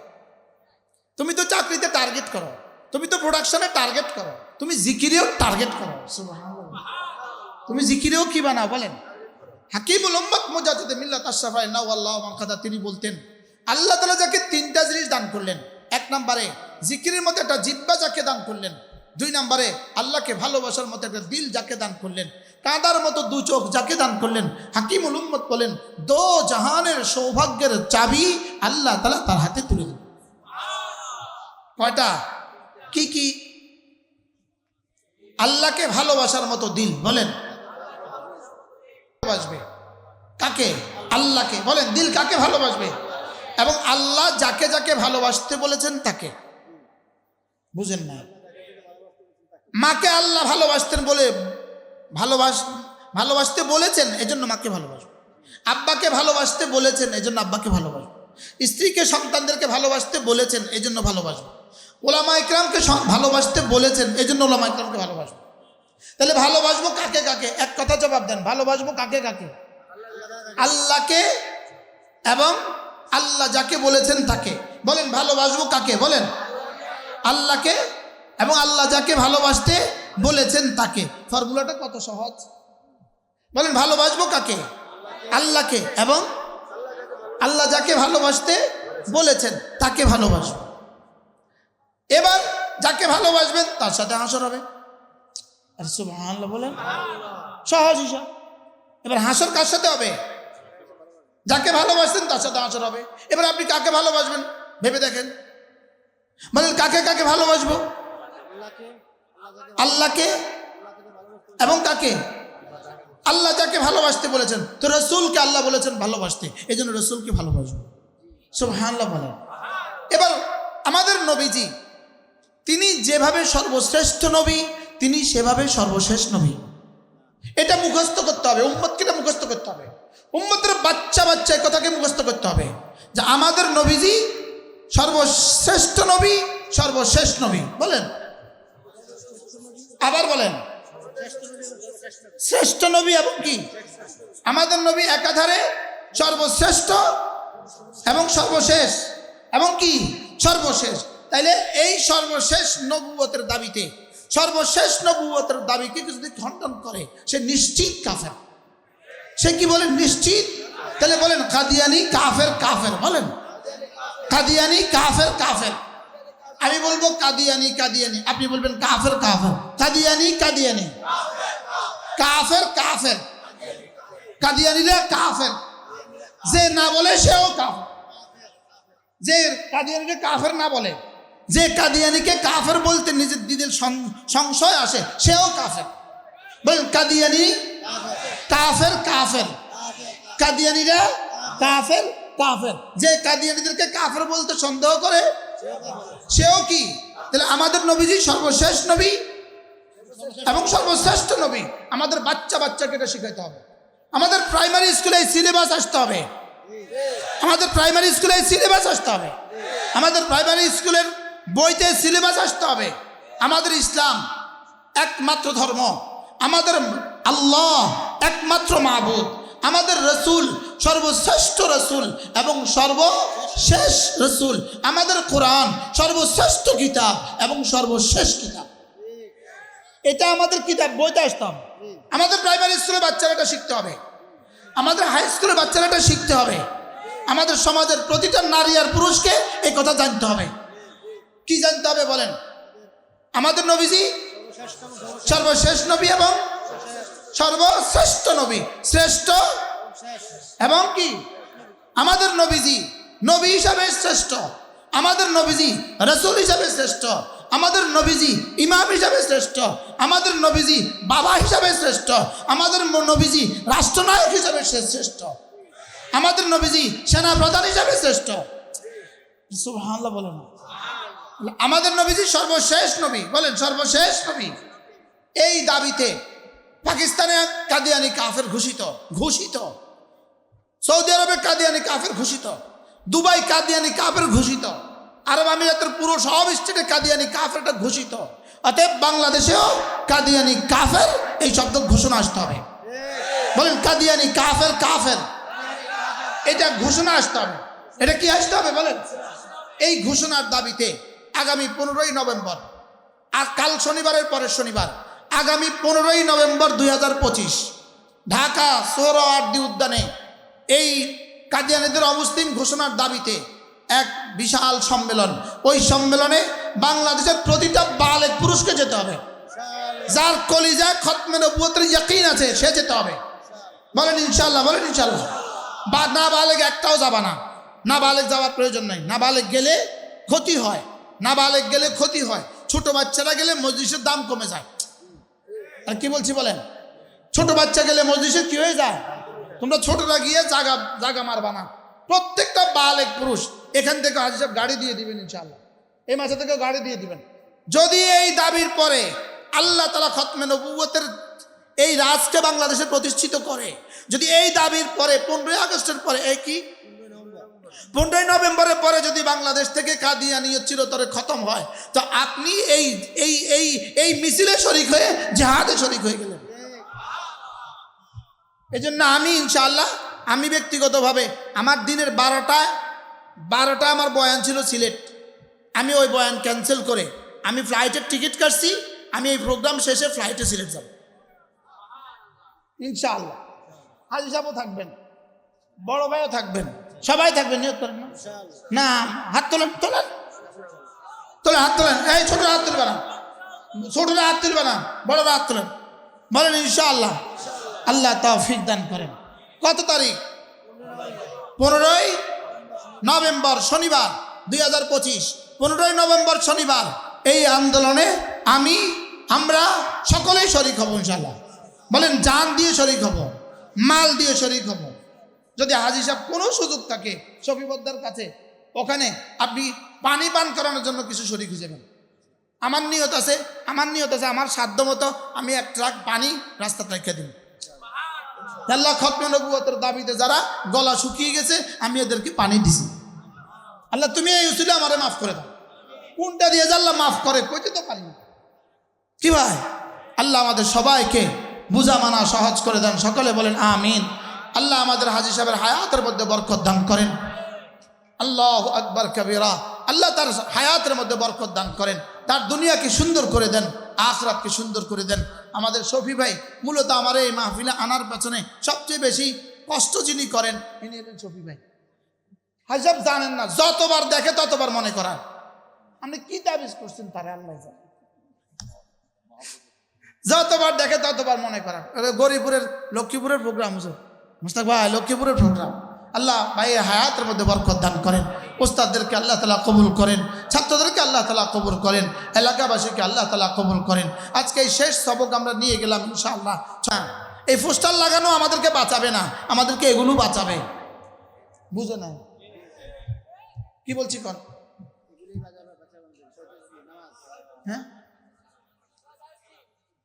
তুমি তো চাকরিতে টার্গেট করো, তুমি তো প্রোডাকশনে টার্গেট করো, তুমি জিকিরেও টার্গেট করো। সুবহানাল্লাহ। তুমি জিকিরেও কি বানাও বলেন? হাকিমুল উম্মাত মুজাদ্দিদ মিল্লাত আশ-শাফাঈ নাওয়াল্লাহু মানকাদা তিনি বলতেন, আল্লাহ তাআলা যাকে 3টা জিনিস দান করলেন, 1 নম্বরে জিকিরের মতো একটা জিহ্বা যাকে দান করলেন, 2 নম্বরে আল্লাহকে ভালোবাসার মতো একটা দিল যাকে দান করলেন, কাঁদার মতো 2 চোখ যাকে দান করলেন, হাকিমুল উম্মত বলেন 2 জাহানের সৌভাগ্যের চাবি আল্লাহ তাআলা তার হাতে তুলে দেন। কয়টা? কি কি? আল্লাহকে ভালোবাসার মতো দিল, বলেন ভালোবাসবে কাকে? আল্লাহকে। বলেন দিল কাকে ভালোবাসবে? এবং আল্লাহ যাকে যাকে ভালোবাসতে বলেছেন তাকে। বুঝেন না? মাকে আল্লাহ ভালোবাসতেন বলে ভালোবাসতে বলেছেন, এজন্য মাকে ভালোবাসবো। আব্বাকে ভালোবাসতে বলেছেন, এজন্য আব্বাকে ভালোবাসবো। স্ত্রীকে, সন্তানদেরকে ভালোবাসতে বলেছেন, এজন্য ভালোবাসবো। ওলামা ইকরামকে ভালোবাসতে বলেছেন, এজন্য ওলামা ইকরামকে ভালোবাসবো। তাহলে ভালোবাসবো কাকে কাকে? এক কথা জবাব দেন, ভালোবাসবো কাকে কাকে? আল্লাহকে এবং আল্লাহ যাকে বলেছেন তাকে। বলেন ভালোবাসবো কাকে? বলেন আল্লাহকে এবং আল্লাহ যাকে ভালোবাসতে বলেছেন তাকে। ফর্মুলাটা কত সহজ। বলেন ভালোবাসবো কাকে? আল্লাহকে এবং আল্লাহ যাকে ভালোবাসতে বলেছেন তাকে ভালোবাসবো। এবার যাকে ভালোবাসবেন তার সাথে হাসর হবে। আর সুবহানাল্লাহ বলেন, সহজ হিসাব। এবার হাসর কার সাথে হবে? যাকে ভালোবাসেন তার সাথে হাসর হবে। এবার আপনি কাকে ভালোবাসবেন? ভেবে দেখেন। বলেন কাকে কাকে ভালোবাসবো? আল্লাহকে এবং কাকে? আল্লাহ যাকে ভালোবাসতে বলেছেন, তো রসুলকে আল্লাহ বলেছেন ভালোবাসতে, এই জন্য রসুলকে ভালোবাসবো। সুবহানাল্লাহ বলেন। এবার আমাদের নবীজি, তিনি যেভাবে সর্বশ্রেষ্ঠ নবী, তিনি সেভাবে সর্বশেষ নবী। এটা মুখস্থ করতে হবে, উম্মতকে এটা মুখস্থ করতে হবে। উম্মতের বাচ্চা বাচ্চা এই কথাকে মুখস্থ করতে হবে যে আমাদের নবীজি সর্বশ্রেষ্ঠ নবী, সর্বশেষ নবী। বলেন, আবার বলেন, শ্রেষ্ঠ নবী এবং কি? আমাদের নবী একাধারে সর্বশ্রেষ্ঠ এবং সর্বশেষ এবং কি? সর্বশেষ। তাইলে এই সর্বশেষ নবুয়তের দাবিতে, সর্বশেষ নবুয়তের দাবিকে যদি খণ্ডন করে সে নিশ্চিত কাফের। সে কি বলেন? নিশ্চিত। তাহলে বলেন কাদিয়ানি কাফের, কাফের। বলেন কাদিয়ানি কাফের, কাফের। আমি বলবো কাদিয়ানি, কাদিয়ানি, আপনি বলবেন কাফের, কাফের। কাদিয়ানি, কাদিয়ানি, কাফের, কাফের। কাদিয়ানিরা কাফের, যে না বলে সেও কাফের। যে কাদিয়ানিকে কাফের না বলে, যে কাদিয়ানিকে কাফের বলতে নিজের দিদির সংশয় আসে, সেও কাফের। বলেন কাদিয়ানি কাফের, কাফের। কাদিয়ানিরা কাফের, কাফের। যে কাদিয়ানিদেরকে কাফের বলতে সন্দেহ করে সেও কি? তাহলে আমাদের নবীজি সর্বশেষ নবী এবং সর্বশ্রেষ্ঠ নবী। আমাদের বাচ্চা বাচ্চাকে এটা শিখাইতে হবে। আমাদের প্রাইমারি স্কুলে সিলেবাস আসতে হবে। আমাদের প্রাইমারি স্কুলে সিলেবাস আসতে হবে। আমাদের প্রাইমারি স্কুলের বইতে সিলেবাস আসতে হবে। আমাদের ইসলাম একমাত্র ধর্ম, আমাদের আল্লাহ একমাত্র মাবুদ, আমাদের রসুল সর্বশ্রেষ্ঠ রসুল এবং সর্বশেষ রসুল, আমাদের কোরআন সর্বশ্রেষ্ঠ কিতাব এবং সর্বশেষ কিতাব। এটা আমাদের কিতাব, বইতে আসতাম। আমাদের প্রাইমারি স্কুলের বাচ্চারা এটা শিখতে হবে। আমাদের হাই স্কুলের বাচ্চারা এটা শিখতে হবে। আমাদের সমাজের প্রতিটা নারী আর পুরুষকে এই কথা জানতে হবে। কি জানতে হবে বলেন? আমাদের নবীজি সর্বশেষ নবী এবং সর্বশ্রেষ্ঠ নবী, শ্রেষ্ঠ এবং কি? আমাদের নবীজি নবী হিসাবে শ্রেষ্ঠ, আমাদের নবীজি রসুল হিসাবে শ্রেষ্ঠ, আমাদের নবীজি ইমাম হিসাবে শ্রেষ্ঠ, আমাদের নবীজি বাবা হিসাবে শ্রেষ্ঠ, আমাদের নবীজি রাষ্ট্রনায়ক হিসাবে শ্রেষ্ঠ, আমাদের নবীজি সেনা প্রধান হিসাবে শ্রেষ্ঠ। সুবহানাল্লাহ বলেন। আমাদের নবীজি সর্বশেষ নবী। বলেন সর্বশেষ নবী। এই দাবিতে পাকিস্তানে কাদিয়ানি কাফের ঘোষিত, ঘোষিত। সৌদি আরবে কাদিয়ানি কাফের ঘোষিত, দুবাই কাদিয়ানি কাফের ঘোষিত, আরব আমিরাতের পুরো সব স্টেটে কাদিয়ানি কাফেরটা ঘোষিত। অতএব বাংলাদেশেও কাদিয়ানি কাফের এই শব্দ ঘোষণা আসতে হবে। বলেন কাদিয়ানি কাফের, কাফের। এটা ঘোষণা আসতে হবে। এটা কি আসতে হবে বলেন? এই ঘোষণার দাবিতে আগামী 15ই নভেম্বর, আর কাল শনিবারের পরের শনিবার, আগামী 15ই নভেম্বর 2025 ঢাকা সোহরাওয়ার্দী উদ্যানে এই কাদিয়ানীদের অবস্থান ঘোষণার দাবিতে এক বিশাল সম্মেলন। ওই সম্মেলনে বাংলাদেশের প্রতিটা বালেগ পুরুষকে যেতে হবে। যার কলিজায় খতমে নবুয়তের ইয়াকিন আছে সে যেতে হবে। বলেন ইনশাআল্লাহ, বলেন ইনশাআল্লাহ। বা না বালেগ একটাও যাবা না, না বালেগ যাওয়ার প্রয়োজন নাই। না বালেগ গেলে ক্ষতি হয়, না বালেগ গেলে ক্ষতি হয়। ছোট বাচ্চারা গেলে মজলিসের দাম কমে যায়। আর কি বলছি বলেন? ছোট বাচ্চা গেলে মজলিসে কি হয়ে যায়? তোমরা ছোটরা গিয়ে জাগা মারবা না। প্রত্যেকটা বালেগ পুরুষ এখান থেকে হাজী সাহেব গাড়ি দিয়ে দিবেন ইনশাআল্লাহ, এই মাসে থেকে গাড়ি দিয়ে দিবেন। যদি এই দাবির পরে আল্লাহ তাআলা খতমে নবুয়তের এই রাজকে বাংলাদেশে প্রতিষ্ঠিত করে, যদি এই দাবির পরে 15ই আগস্টের পরে, এই কি 15ই নভেম্বরের পরে যদি বাংলাদেশ থেকে কাদিয়ানিয়ত চিরতরে খতম হয়, তো আপনি এই এই এই এই মিছিলে শরিক হয়ে জিহাদে শরিক হয়ে গেলেন। এই জন্য আমি ইনশাআল্লাহ, আমি ব্যক্তিগতভাবে আমার দিনের 12টা আমার বয়ান ছিল সিলেট। আমি ওই বয়ান ক্যান্সেল করে আমি ফ্লাইটের টিকিট কাটছি। আমি এই প্রোগ্রাম শেষে ফ্লাইটে সিলেট যাব ইনশাআল্লাহ। হাজী সাহেবও থাকবেন, বড় ভাইও থাকবেন, সবাই থাকবেন। নিয়ত করেন না? না, হাত তোলেন, তোলেন, তোলেন, হাত তোলেন। এই ছোটরা হাত তুলবে না, ছোটরা হাত তুলবে না, বড়রা হাত তোলেন। বলেন ইনশাআল্লাহ। আল্লাহ তৌফিক দান করেন। কত তারিখ? 15ই নভেম্বর শনিবার 2025 15ই নভেম্বর শনিবার এই আন্দোলনে আমরা সকলেই শরিক হব ইনশাআল্লাহ। বলেন জান দিয়ে শরিক হব, মাল দিয়ে শরিক হব। যদি হাজী সাহেব কোনো সুযোগ থাকে শফিবদ্দার কাছে, ওখানে আপনি পানি পান করানোর জন্য কিছু শরিক হিসেবে আমার নিয়ত আছে আমার সাধ্য মতো আমি 1 ট্রাক পানি রাস্তাতে রেখে দিই। আল্লাহ খতমে নবুয়তের দাবিতে যারা গলা শুকিয়ে গেছে আমি এদেরকে পানি দিছি। আল্লাহ তুমি এই উসিলে আমারে মাফ করে দাও। কোনটা দিয়ে আল্লাহ মাফ করে কইতে তো পারি না কি ভাই। আল্লাহ আমাদের সবাইকে বুঝা মানা সহজ করে দেন, সকলে বলেন আমিন। আল্লাহ আমাদের হাজী সাহেবের হায়াতের মধ্যে বরকত দান করেন। আল্লাহু আকবার কবীরা। আল্লাহ তার হায়াতের মধ্যে বরকত দান করেন, তার দুনিয়াকে সুন্দর করে দেন, আখিরাতকে সুন্দর করে দেন। আমাদের শফি ভাই মূলত আমার এই মাহফিলে আনার পেছনে সবচেয়ে বেশি কষ্ট যিনি করেন ইনি হলেন শফি ভাই। হাজী সাহেব জানেন না, যতবার দেখে ততবার মনে করার আপনি কি তাবিজ করছেন তারে আল্লাহ জানে। যতবার দেখে ততবার মনে করার। গরিপুরের লক্ষ্মীপুরের প্রোগ্রাম মুস্তাক ভাই, লক্ষ্মীপুরের প্রোগ্রাম। আল্লাহ ভাই হায়াতের মধ্যে বরকত দান করেন, ওস্তাদদেরকে আল্লাহ তাআলা কবুল করেন, ছাত্রদেরকে আল্লাহ তাআলা কবুল করেন, এলাকাবাসীকে আল্লাহ তাআলা কবুল করেন। আজকে এই শেষ সবক আমরা নিয়ে গেলাম ইনশাআল্লাহ। এই পোস্টার লাগানো আমাদেরকে বাঁচাবে না, আমাদেরকে এগুলো বাঁচাবে। বুঝে না কি বলছি কোন? হ্যাঁ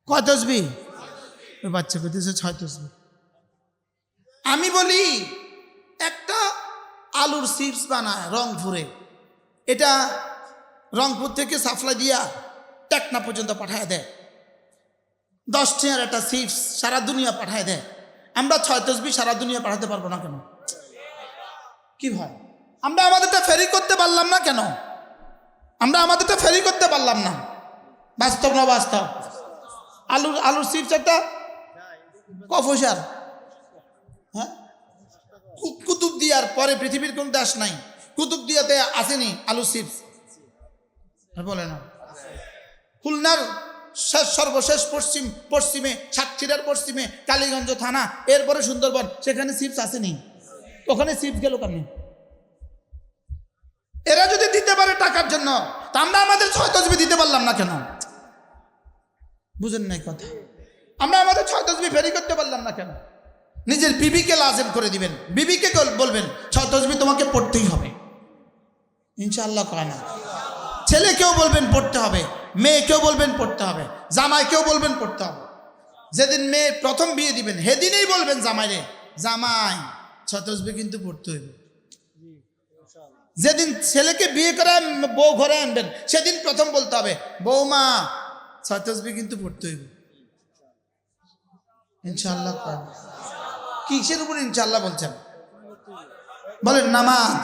কয় তসবিহ? ওই বাচ্চা পেতেছে 6 তসবিহ। আমি বলি একটা আলুর চিপস বানায় রংপুরে, এটা রংপুর থেকে সাপ্লাই দিয়া টেকনা পর্যন্ত পাঠায় দেয়। 10 টাকার একটা চিপস সারা দুনিয়া পাঠায় দেয়। আমরা 6 তসবিহ সারা দুনিয়া পাঠাতে পারবো না কেন? কি ভাই আমরা আমাদেরটা ফেরি করতে পারলাম না কেন? আমরা আমাদেরটা ফেরি করতে পারলাম না। বাস্তব না বাস্তব? আলুর চিপস একটা কফসার, হ্যাঁ কুতুব দিয়ার পরে পৃথিবীর কোন দেশ নাই কুতুব দিয়াতে আসেনি আলু চিপস, বলে না? খুলনার সর্বশেষ পশ্চিমে সাতক্ষীরার পশ্চিমে কালীগঞ্জ থানা, এরপরে সুন্দরবন, সেখানে চিপস আসেনি। ওখানে চিপস গেল কেন? এরা যদি দিতে পারে টাকার জন্য, তা আমরা আমাদের 6 তসবিহ দিতে পারলাম না কেন? বুঝেন নাই কথা? আমরা আমাদের 6 তসবিহ ফেরি করতে পারলাম না কেন? নিজের বিবিকে লাজেম করে দিবেন, বিবিকে বলবেন 6 তসবিহ তোমাকে পড়তেই হবে ইনশাআল্লাহ। কয় না? ছেলেকেও বলবেন পড়তে হবে, মেয়েকেও বলবেন পড়তে হবে, জামাইকেও বলবেন পড়তে হবে। যেদিন মেয়ে প্রথম বিয়ে দিবেন সেদিনই বলবেন জামাইরে, জামাই 6 তসবিহ কিন্তু পড়তে হইবে। যেদিন ছেলেকে বিয়ে করে বউ ঘরে আনবেন সেদিন প্রথম বলতে হবে, বৌমা 6 তসবিহ কিন্তু পড়তে হইবে ইনশাআল্লাহ। কিসের উপর ইনশাআল্লাহ বলছেন? বলেন নামাজ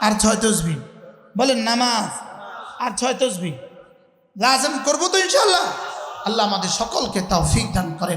আর 6 তসবিহ। বলেন নামাজ আর 6 তসবিহ লাজম করবো তো ইনশাআল্লাহ। আল্লাহ আমাদের সকলকে তৌফিক দান করেন।